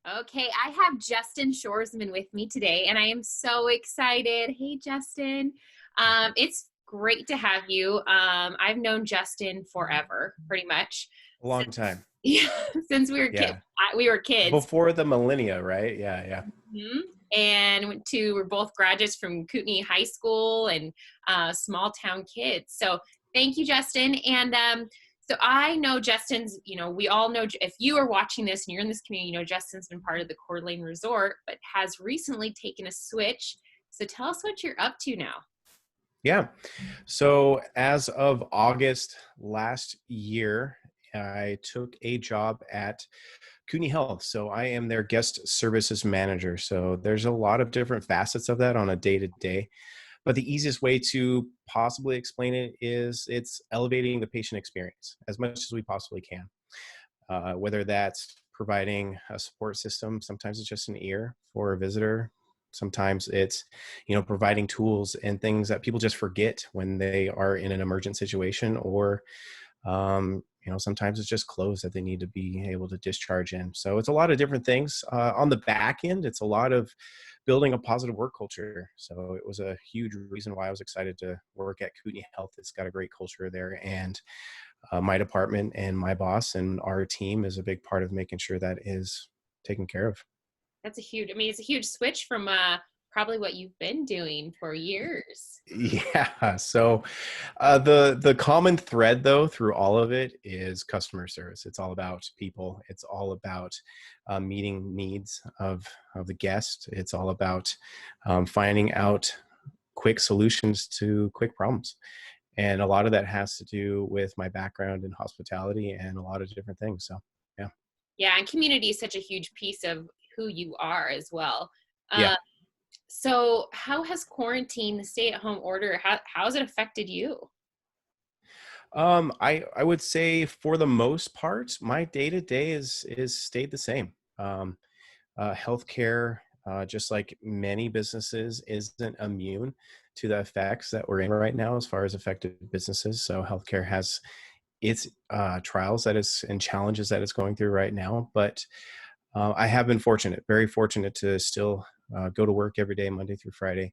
Okay, I have Justin Schorzman with me today, and I am so excited. Hey, Justin. It's great to have you. I've known Justin forever, pretty much, A long since, time. yeah, since we were kids. Yeah. We were kids. Before the millennia, right? Yeah, yeah. Mhm. And we're both graduates from Kootenai High School and small town kids. So thank you, Justin. And so I know Justin's, we all know if you are watching this and you're in this community, Justin's been part of the Coeur d'Alene Resort, but has recently taken a switch. So tell us what you're up to now. Yeah. So as of August last year, I took a job at Kootenai Health. So I am their guest services manager. So there's a lot of different facets of that on a day to day. But the easiest way to possibly explain it is it's elevating the patient experience as much as we possibly can. Whether that's providing a support system, sometimes it's just an ear for a visitor. Sometimes it's, providing tools and things that people just forget when they are in an emergent situation, or, sometimes it's just clothes that they need to be able to discharge in. So it's a lot of different things. On the back end, it's a lot of building a positive work culture. So it was a huge reason why I was excited to work at Kootenai Health. It's got a great culture there, and my department and my boss and our team is a big part of making sure that is taken care of. It's a huge switch from probably what you've been doing for years. Yeah. So the common thread though through all of it is customer service. It's all about people. It's all about meeting needs of the guest. It's all about finding out quick solutions to quick problems. And a lot of that has to do with my background in hospitality and a lot of different things. So, yeah. Yeah, and community is such a huge piece of who you are as well. Yeah. So how has quarantine, the stay-at-home order, how has it affected you? I would say for the most part, my day to day is stayed the same. Healthcare, just like many businesses, isn't immune to the effects that we're in right now as far as affected businesses. So healthcare has its trials that is and challenges that it's going through right now. But I have been fortunate, very fortunate to still go to work every day, Monday through Friday.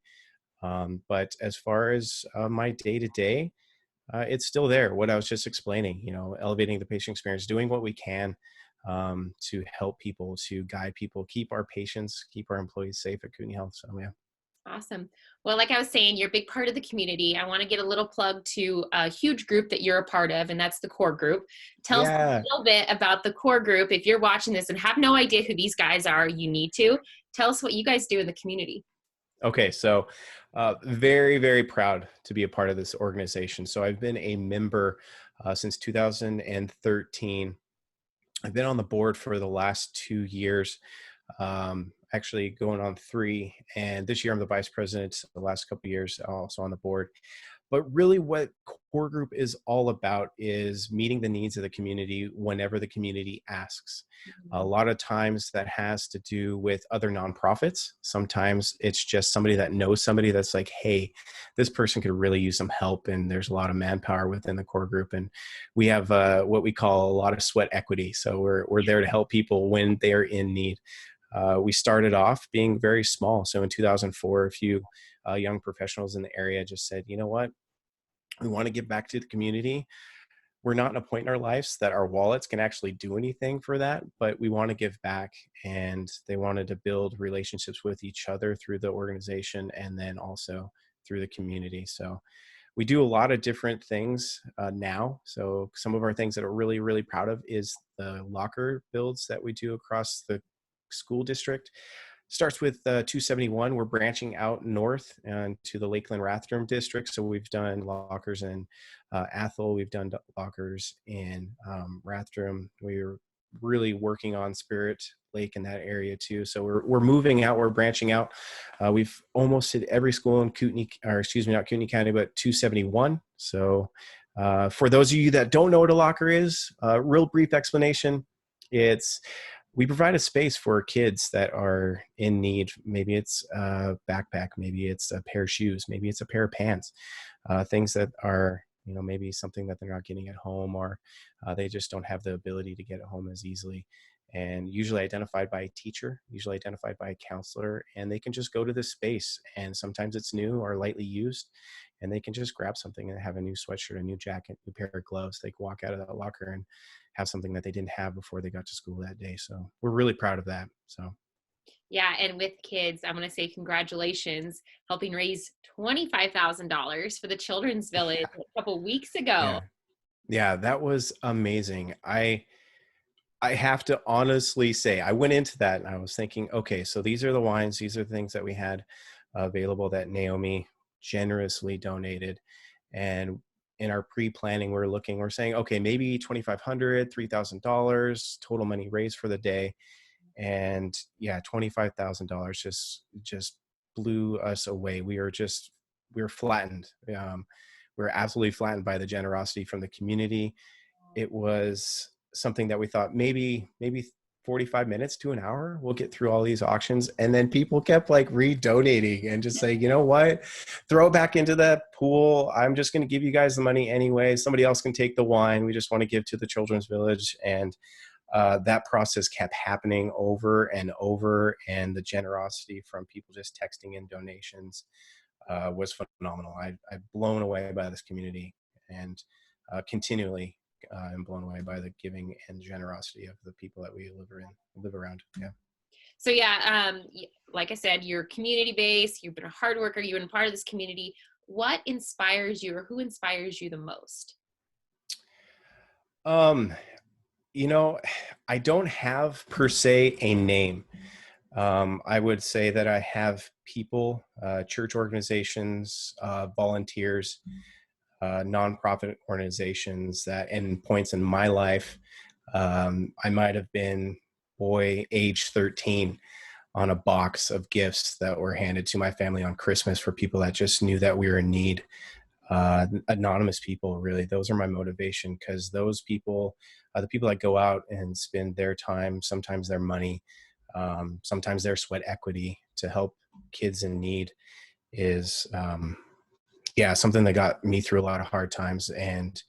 But as far as my day to day, it's still there. What I was just explaining, elevating the patient experience, doing what we can to help people, to guide people, keep our patients, keep our employees safe at Kootenai Health. So, yeah. Awesome. Well, like I was saying, you're a big part of the community. I want to get a little plug to a huge group that you're a part of, and that's the Core Group. Tell us a Yeah. little bit about the Core Group. If you're watching this and have no idea who these guys are, you need to. Tell us what you guys do in the community. Okay. So, very, very proud to be a part of this organization. So, I've been a member since 2013. I've been on the board for the last 2 years, actually going on three. And this year I'm the vice president. The last couple of years, also on the board. But really, what Core Group is all about is meeting the needs of the community whenever the community asks. A lot of times that has to do with other nonprofits. Sometimes it's just somebody that knows somebody that's like, hey, this person could really use some help. And there's a lot of manpower within the Core Group. And we have what we call a lot of sweat equity. So we're there to help people when they're in need. We started off being very small. So in 2004, a few young professionals in the area just said, you know what? We want to give back to the community. We're not in a point in our lives that our wallets can actually do anything for that, but we want to give back. And they wanted to build relationships with each other through the organization and then also through the community. So we do a lot of different things now. So some of our things that we're really, really proud of is the locker builds that we do across the school district. Starts with 271. We're branching out north and to the Lakeland Rathdrum district. So we've done lockers in Athol. We've done lockers in Rathdrum. We're really working on Spirit Lake in that area too. So we're moving out. We're branching out. We've almost hit every school in Kootenai, or excuse me, not Kootenai County, but 271. So for those of you that don't know what a locker is, real brief explanation. We provide a space for kids that are in need. Maybe it's a backpack, maybe it's a pair of shoes, maybe it's a pair of pants, things that are, maybe something that they're not getting at home, or they just don't have the ability to get at home as easily. and usually identified by a teacher, usually identified by a counselor, and they can just go to this space, and sometimes it's new or lightly used, and they can just grab something and have a new sweatshirt, a new jacket, a new pair of gloves. They can walk out of that locker and have something that they didn't have before they got to school that day. So we're really proud of that. So Yeah, and with kids, I want to say congratulations, helping raise $25,000 for the Children's Village a couple weeks ago. yeah, yeah, that was amazing. I have to honestly say, I went into that and I was thinking, okay, so these are the wines, these are the things that we had available that Naomi generously donated. And in our pre-planning, we're saying, okay, maybe $2,500, $3,000 total money raised for the day. And yeah, $25,000 just blew us away. We were flattened. We were absolutely flattened by the generosity from the community. It was something that we thought maybe 45 minutes to an hour we'll get through all these auctions, and then people kept like redonating and just saying, you know what, throw it back into that pool. I'm just going to give you guys the money anyway. Somebody else can take the wine. We just want to give to the Children's Village. And that process kept happening over and over, and the generosity from people just texting in donations was phenomenal. I've blown away by this community, and continually am blown away by the giving and generosity of the people that we live around. Yeah. So yeah, like I said, you're community based. You've been a hard worker. You've been part of this community. What inspires you, or who inspires you the most? Um, you know, I don't have per se a name. I would say that I have people, church organizations, volunteers, nonprofit organizations that, in points in my life, I might have been age 13 on a box of gifts that were handed to my family on Christmas for people that just knew that we were in need. Anonymous people, really, those are my motivation, because those people are the people that go out and spend their time, sometimes their money, sometimes their sweat equity to help kids in need. Is yeah, something that got me through a lot of hard times, and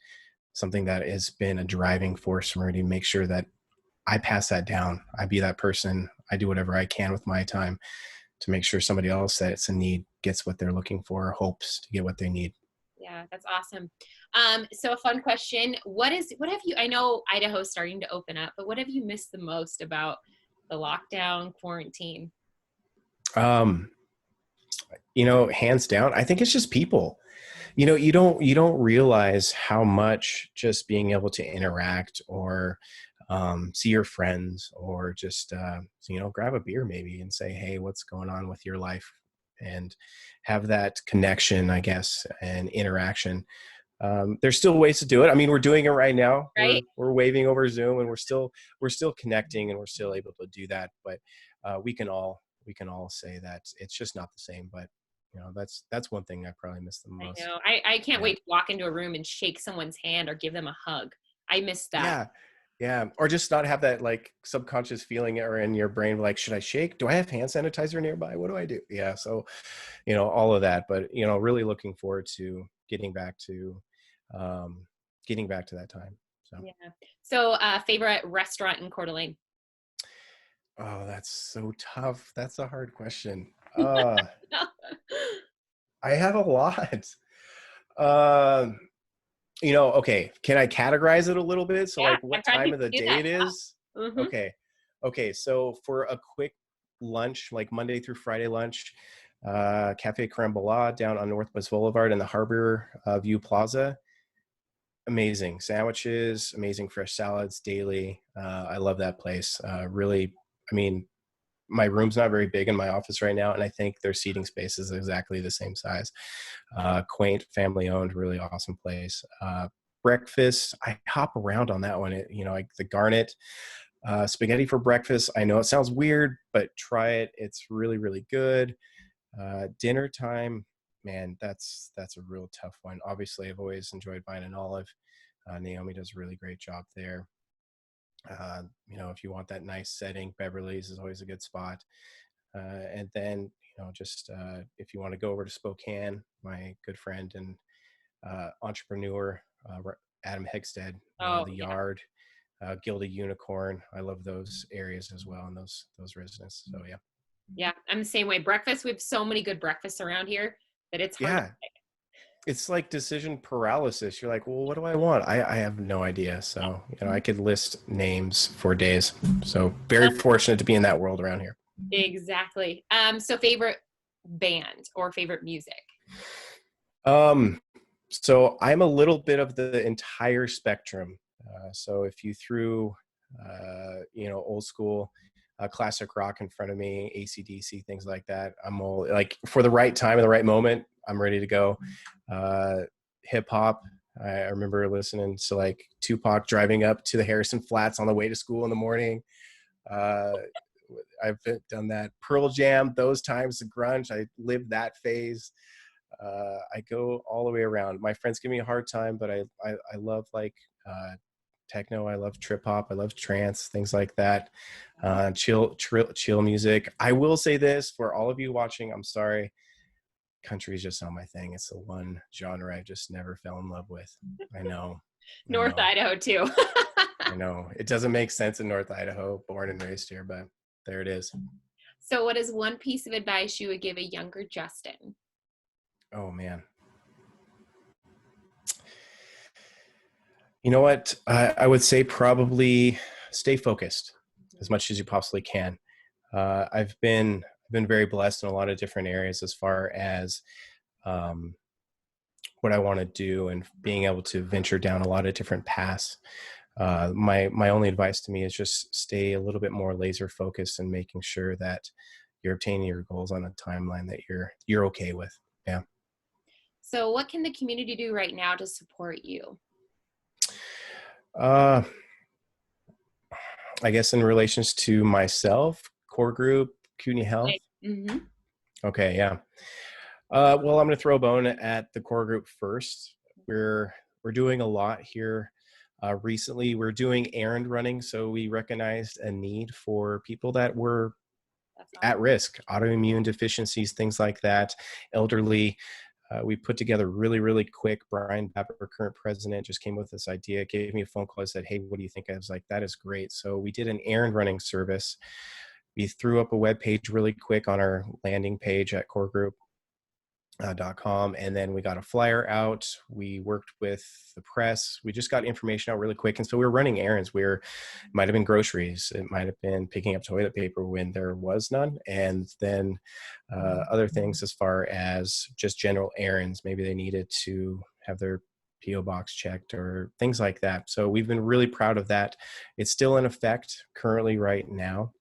something that has been a driving force for me to make sure that I pass that down. I be that person. I do whatever I can with my time to make sure somebody else that's in need gets what they're looking for, or hopes to get what they need. Yeah, that's awesome. So a fun question. What have you, I know Idaho's starting to open up, but what have you missed the most about the lockdown quarantine? Um, hands down, I think it's just people. You don't realize how much just being able to interact, or see your friends, or just grab a beer maybe and say, hey, what's going on with your life, and have that connection, I guess, and interaction. There's still ways to do it. I mean, we're doing it right now. Right? We're waving over Zoom, and we're still connecting, and we're still able to do that. But we can all say that it's just not the same. But that's one thing I probably miss the I most. know. I can't Yeah. wait to walk into a room and shake someone's hand or give them a hug. I miss that. Yeah. Yeah. Or just not have that like subconscious feeling or in your brain, like, should I shake? Do I have hand sanitizer nearby? What do I do? Yeah. So, all of that, but, really looking forward to um, getting back to that time. So, Yeah. So favorite restaurant in Coeur d'Alene? oh, that's so tough. That's a hard question. I have a lot. Um, okay. Can I categorize it a little bit? So Yeah, like I'm what trying time to of the do day that. it is? Mm-hmm. Okay. Okay. So for a quick lunch, like Monday through Friday lunch, Cafe Crème down on Northwest Boulevard in the Harbor View Plaza. Amazing sandwiches, amazing fresh salads daily. I love that place. Really, I mean, my room's not very big in my office right now, and I think their seating space is exactly the same size. Quaint, family owned, really awesome place. Breakfast, I hop around on that one. Like the Garnet spaghetti for breakfast. I know it sounds weird, but try it. It's really, really good. Dinner time, man, that's a real tough one. Obviously, I've always enjoyed Vine and Olive. Naomi does a really great job there. If you want that nice setting, Beverly's is always a good spot. And then, just if you want to go over to Spokane, my good friend and entrepreneur, Adam Hegstead, Oh, the yeah. Yard. Gilded Unicorn. I love those areas as well, and those residents. So yeah. Yeah, I'm the same way. Breakfast, we have so many good breakfasts around here that it's hard to Yeah, it's like decision paralysis. You're like, well, what do I want? I have no idea. So, I pick. could list names for days. So very fortunate to be in that world around here. Exactly. So favorite band or favorite music? Um, so I'm a little bit of the entire spectrum. So if you threw, old school, classic rock in front of me, AC/DC, things like that, I'm all like, for the right time and the right moment, I'm ready to go. Hip hop. I remember listening to like Tupac driving up to the Harrison Flats on the way to school in the morning. Uh, I've done that. Pearl Jam, those times, the grunge. I lived that phase. I go all the way around. My friends give me a hard time, but I love like techno. I love trip hop. I love trance, things like that. Chill music. I will say this for all of you watching. I'm sorry, country is just not my thing. It's the one genre I just never fell in love with. I know. I North know. Idaho too. I know. It doesn't make sense in North Idaho, born and raised here, but there it is. So what is one piece of advice you would give a younger Justin? Oh man. You know what? I would say probably stay focused as much as you possibly can. I've been very blessed in a lot of different areas as far as um, what I want to do and being able to venture down a lot of different paths. My only advice to me is just stay a little bit more laser focused and making sure that you're obtaining your goals on a timeline that you're okay with. Yeah. So what can the community do right now to support you? Uh, I guess in relations to myself, core group, CUNY Health. Mm-hmm. Okay, yeah. Well, I'm going to throw a bone at the core group first. We're doing a lot here. Recently, we're doing errand running, so we recognized a need for people that were That's at awesome. risk, autoimmune deficiencies, things like that, elderly. We put together really, really quick. Brian Babbitt, our current president, just came with this idea, gave me a phone call. I said, hey, what do you think? I was like, that is great. So we did an errand running service. We threw up a web page really quick on our landing page at coregroup.com, and then we got a flyer out. We worked with the press. We just got information out really quick, and so we were running errands. It might have been groceries, it might have been picking up toilet paper when there was none, and then other things as far as just general errands. Maybe they needed to have their PO box checked or things like that. So we've been really proud of that. It's still in effect currently right now.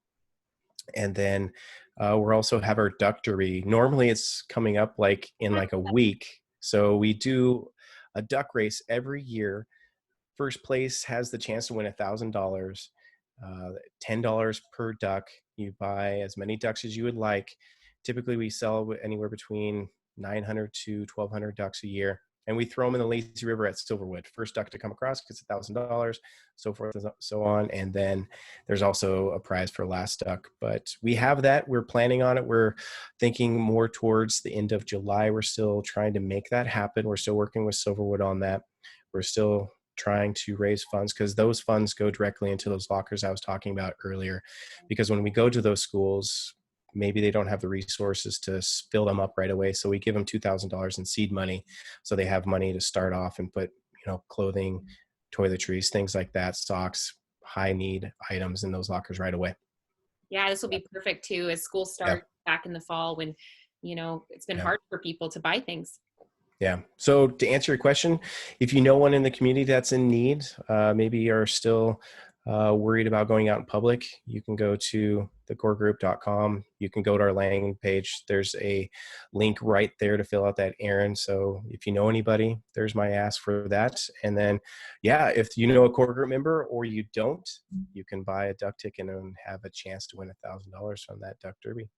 And then we're also have our ductory. Normally it's coming up like in like a week. So we do a duck race every year. First place has the chance to win $1,000, $10 per duck. You buy as many ducks as you would like. Typically we sell anywhere between 900 to 1,200 ducks a year. And we throw them in the lazy river at Silverwood. First duck to come across gets $1,000, so forth and so on. And then there's also a prize for last duck. But we have that. We're planning on it. We're thinking more towards the end of July. We're still trying to make that happen. We're still working with Silverwood on that. We're still trying to raise funds because those funds go directly into those lockers I was talking about earlier. Because when we go to those schools, maybe they don't have the resources to fill them up right away. So we give them $2,000 in seed money, so they have money to start off and put, clothing, toiletries, things like that, socks, high need items in those lockers right away. Yeah, this will be perfect too as school Yeah. starts back in the fall when, it's been Yeah. hard for people to buy things. Yeah. So to answer your question, if you know one in the community that's in need, maybe are still worried about going out in public, you can go to thecoregroup.com. You can go to our landing page. There's a link right there to fill out that errand. So if you know anybody, there's my ask for that. And then, yeah, if you know a core group member or you don't, you can buy a duck ticket and have a chance to win $1,000 from that duck derby.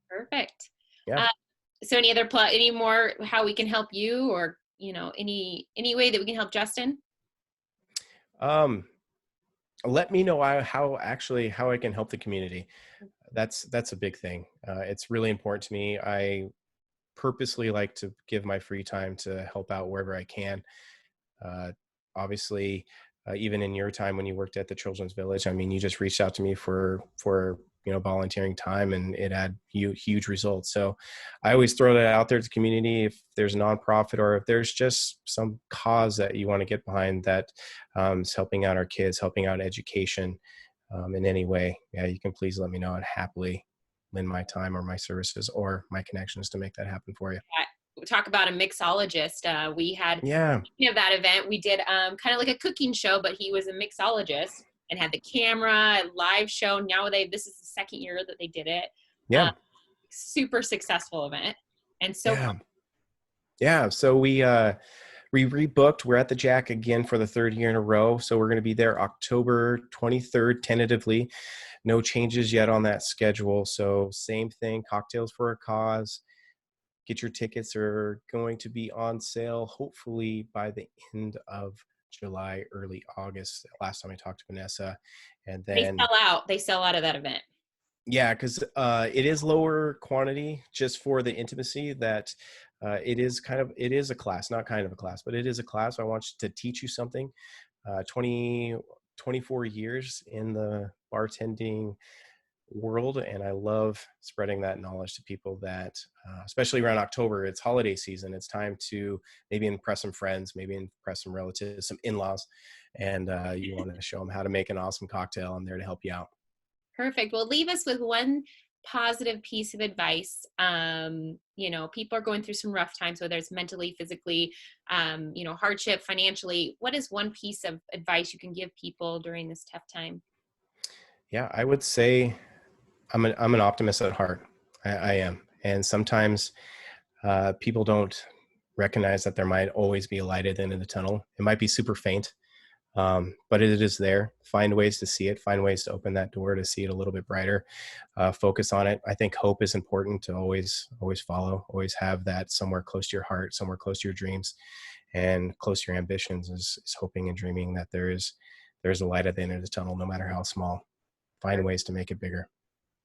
Perfect. Yeah. Uh, so any more how we can help you or, any way that we can help Justin? Um, Let me know how I can help the community. That's a big thing. It's really important to me. I purposely like to give my free time to help out wherever I can. Uh, Obviously, even in your time when you worked at the Children's Village. I mean, you just reached out to me for volunteering time, and it had huge results. So I always throw that out there to the community. If there's a nonprofit, or if there's just some cause that you want to get behind that is helping out our kids, helping out education in any way, yeah, you can please let me know, and happily lend my time or my services or my connections to make that happen for you. Talk about a mixologist. We had, Yeah. speaking of that event, we did kind of like a cooking show, but he was a mixologist and had the camera, live show. Now this is the second year that they did it. Yeah. Super successful event. And so Yeah. Yeah. So we rebooked. We're at the Jack again for the third year in a row. So we're going to be there October 23rd, tentatively. No changes yet on that schedule. So same thing, cocktails for a cause. Get your tickets are going to be on sale, hopefully by the end of July, early August. Last time I talked to Vanessa. And then they sell out of that event. yeah, because it is lower quantity just for the intimacy that it is a class, not kind of a class, but it is a class. I want to teach you something. 24 years in the bartending world, and I love spreading that knowledge to people that, especially around October, it's holiday season. It's time to maybe impress some friends, maybe impress some relatives, some in-laws, and you want to show them how to make an awesome cocktail. I'm there to help you out. Perfect. Well, leave us with one positive piece of advice. People are going through some rough times, whether it's mentally, physically, hardship, financially. What is one piece of advice you can give people during this tough time? Yeah, I would say I'm an optimist at heart. I am. And sometimes people don't recognize that there might always be a light at the end of the tunnel. It might be super faint, but it is there. Find ways to see it. Find ways to open that door to see it a little bit brighter. Focus on it. I think hope is important to always follow. Always have that somewhere close to your heart, somewhere close to your dreams, and close to your ambitions. Is hoping and dreaming that there's a light at the end of the tunnel, no matter how small. Find ways to make it bigger.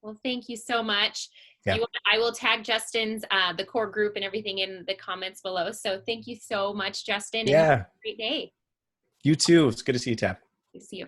Well, thank you so much. Yeah. I will tag Justin's, the core group and everything in the comments below. So thank you so much, Justin. And have a great day. You too. It's good to see you, Tab. See you.